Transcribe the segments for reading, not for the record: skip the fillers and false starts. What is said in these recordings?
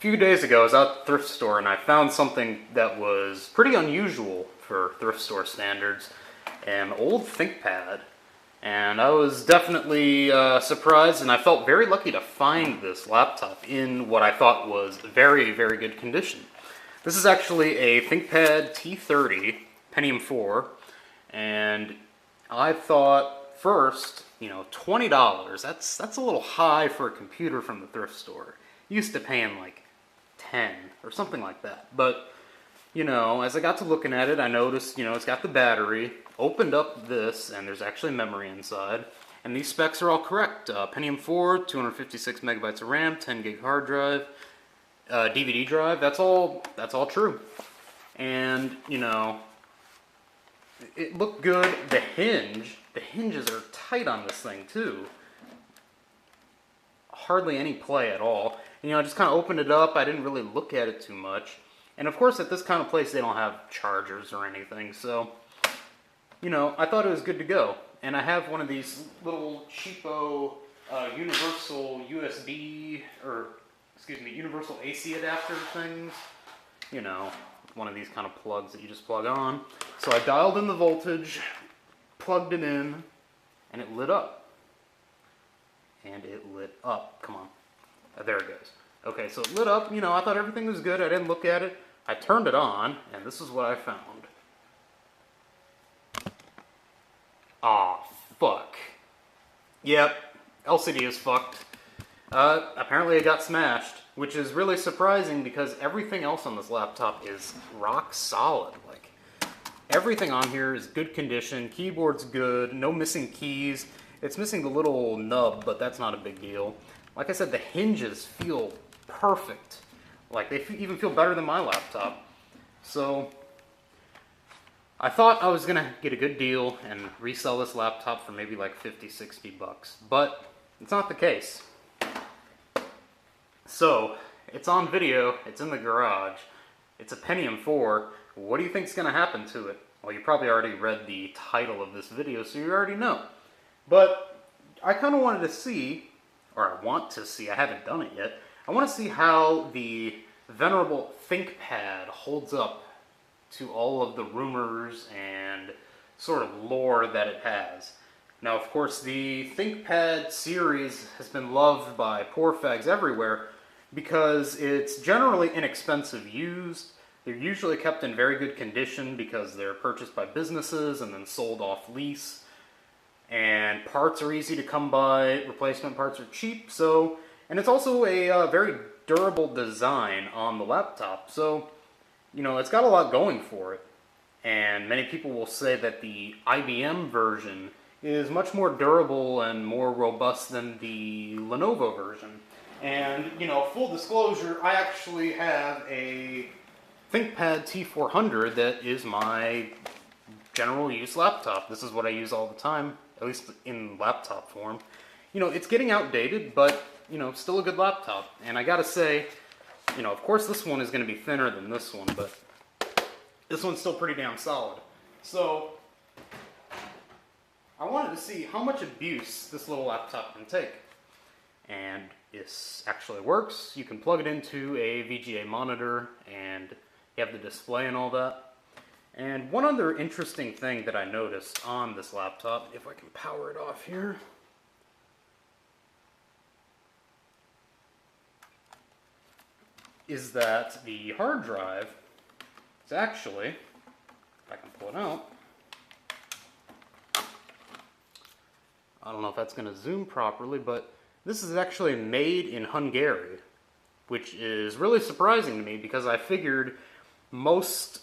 few days ago, I was at the thrift store and I found something that was pretty unusual for thrift store standards, an old ThinkPad. And I was definitely surprised, and I felt very lucky to find this laptop in what I thought was very, very good condition. This is actually a ThinkPad T30 Pentium 4, and I thought first, $20, that's a little high for a computer from the thrift store. Used to paying like 10 or something like that. But, as I got to looking at it, I noticed, it's got the battery. Opened up this, and there's actually memory inside. And these specs are all correct. Pentium 4, 256 megabytes of RAM, 10 gig hard drive, DVD drive. That's all true. And, it looked good. The hinges are tight on this thing too. Hardly any play at all. I just kind of opened it up. I didn't really look at it too much. And of course, at this kind of place, they don't have chargers or anything. So, I thought it was good to go. And I have one of these little cheapo universal universal AC adapter things. One of these kind of plugs that you just plug on. So I dialed in the voltage, plugged it in, and it lit up. And it lit up. Come on. There it goes. Okay, so it lit up. I thought everything was good. I didn't look at it. I turned it on, and this is what I found. Aw, fuck. Yep, LCD is fucked. Apparently it got smashed, which is really surprising because everything else on this laptop is rock solid. Like, everything on here is good condition. Keyboard's good, no missing keys. It's missing the little nub, but that's not a big deal. Like I said, the hinges feel perfect. Like, they even feel better than my laptop. So, I thought I was going to get a good deal and resell this laptop for maybe like 50, 60 bucks. But, it's not the case. So, it's on video, it's in the garage, it's a Pentium 4. What do you think is going to happen to it? Well, you probably already read the title of this video, so you already know. But, I kind of wanted to see, or I want to see, I haven't done it yet, I want to see how the venerable ThinkPad holds up to all of the rumors and sort of lore that it has. Now, of course, the ThinkPad series has been loved by poor fags everywhere because it's generally inexpensive used. They're usually kept in very good condition because they're purchased by businesses and then sold off lease. And parts are easy to come by, replacement parts are cheap, and it's also a very durable design on the laptop. So, it's got a lot going for it. And many people will say that the IBM version is much more durable and more robust than the Lenovo version. And, full disclosure, I actually have a ThinkPad T400 that is my general use laptop. This is what I use all the time, at least in laptop form. It's getting outdated, but, still a good laptop. And I gotta say, of course this one is going to be thinner than this one, but this one's still pretty damn solid. So, I wanted to see how much abuse this little laptop can take. And this actually works. You can plug it into a VGA monitor, and you have the display and all that. And one other interesting thing that I noticed on this laptop, if I can power it off here, is that the hard drive is actually, if I can pull it out, I don't know if that's going to zoom properly, but this is actually made in Hungary, which is really surprising to me because I figured most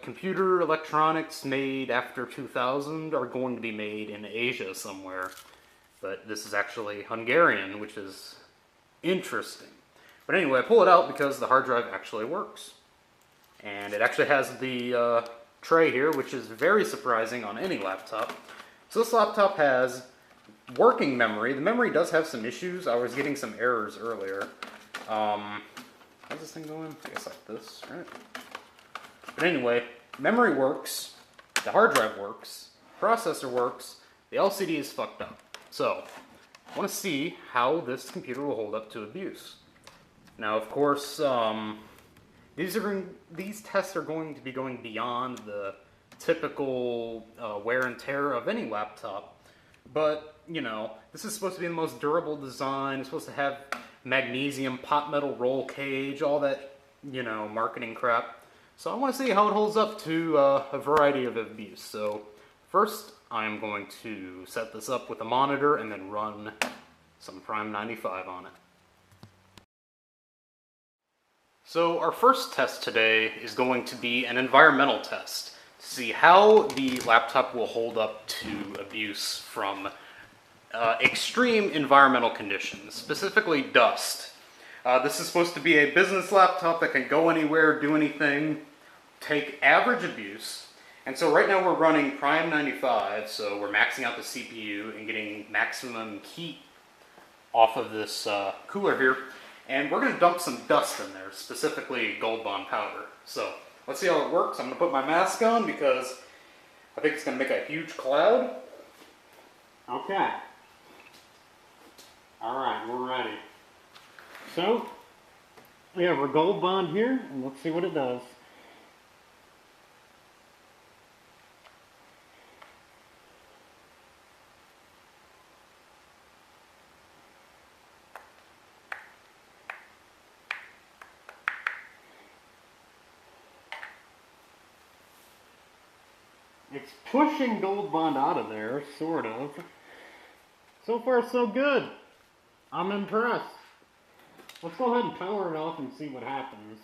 computer electronics made after 2000 are going to be made in Asia somewhere. But this is actually Hungarian, which is interesting. But anyway, I pull it out because the hard drive actually works. And it actually has the tray here, which is very surprising on any laptop. So this laptop has working memory. The memory does have some issues. I was getting some errors earlier. How's this thing going? I guess like this, right? But anyway, memory works, the hard drive works, processor works, the LCD is fucked up. So, I want to see how this computer will hold up to abuse. Now, of course, these tests are going to be going beyond the typical wear and tear of any laptop. But, you know, this is supposed to be the most durable design. It's supposed to have magnesium pot metal roll cage, all that, you know, marketing crap. So I want to see how it holds up to a variety of abuse. So first, I'm going to set this up with a monitor and then run some Prime 95 on it. So our first test today is going to be an environmental test to see how the laptop will hold up to abuse from extreme environmental conditions, specifically dust. This is supposed to be a business laptop that can go anywhere, do anything, take average abuse. And so right now we're running Prime 95, so we're maxing out the CPU and getting maximum heat off of this cooler here. And we're going to dump some dust in there, specifically Gold Bond powder. So let's see how it works. I'm going to put my mask on because I think it's going to make a huge cloud. Okay. Alright, we're ready. So, we have our Gold Bond here, and let's see what it does. It's pushing Gold Bond out of there, sort of. So far, so good. I'm impressed. Let's go ahead and power it off and see what happens.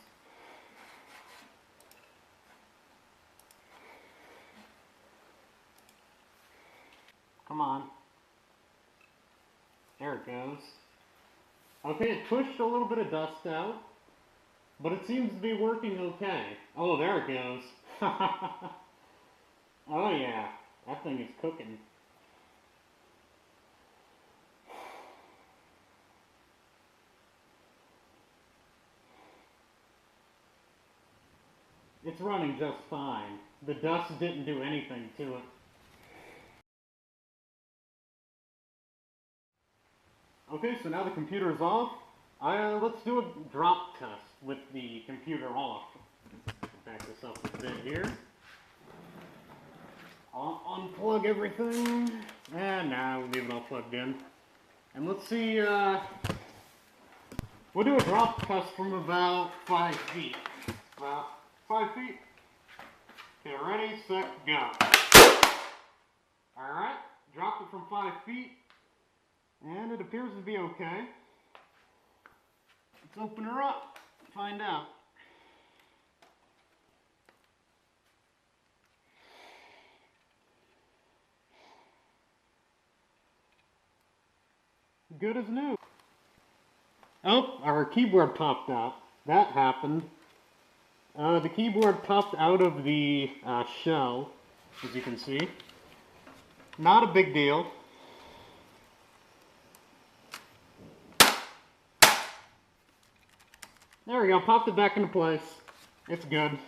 Come on. There it goes. Okay, it pushed a little bit of dust out, but it seems to be working okay. Oh, there it goes. Oh yeah, that thing is cooking. It's running just fine. The dust didn't do anything to it. Okay, so now the computer is off. Let's do a drop test with the computer off. Back this up a bit here. I'll unplug everything. And now we'll leave it all plugged in. And let's see, we'll do a drop test from about 5 feet. About 5 feet. Okay, ready, set, go. Alright, dropped it from 5 feet. And it appears to be okay. Let's open her up, find out. Good as new. Oh, our keyboard popped out. That happened. The keyboard popped out of the shell, as you can see. Not a big deal. There we go, popped it back into place. It's good.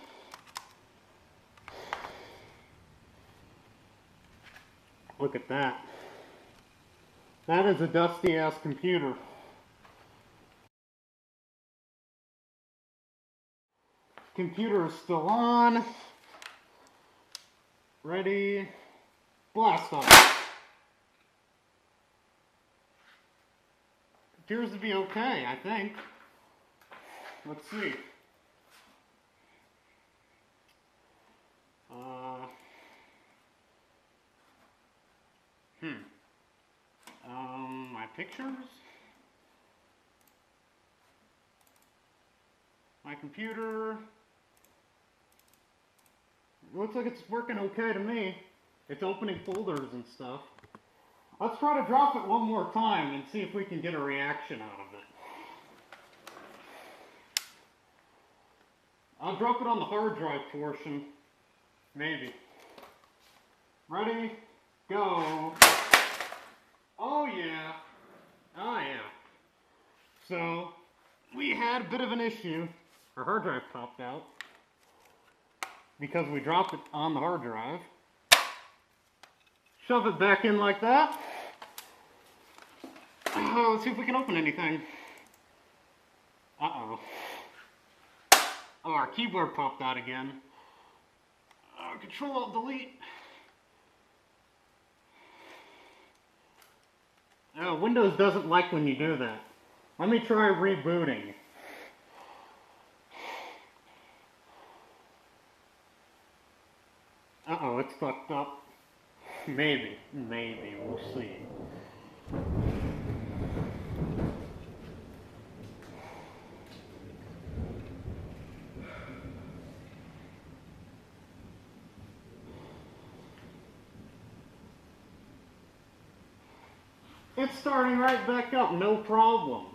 Look at that. That is a dusty-ass computer. Computer is still on. Ready. Blast off. Appears to be okay, I think. Let's see. My pictures? My computer? It looks like it's working okay to me. It's opening folders and stuff. Let's try to drop it one more time and see if we can get a reaction out of it. I'll drop it on the hard drive portion. Maybe. Ready? Go. Oh yeah. Oh yeah. So, we had a bit of an issue. Our hard drive popped out. Because we dropped it on the hard drive. Shove it back in like that. Let's see if we can open anything. Uh-oh. Uh-oh. Oh, our keyboard popped out again. Control-Alt-Delete. Oh, Windows doesn't like when you do that. Let me try rebooting. Uh-oh, it's fucked up. Maybe, we'll see. It's starting right back up, no problem.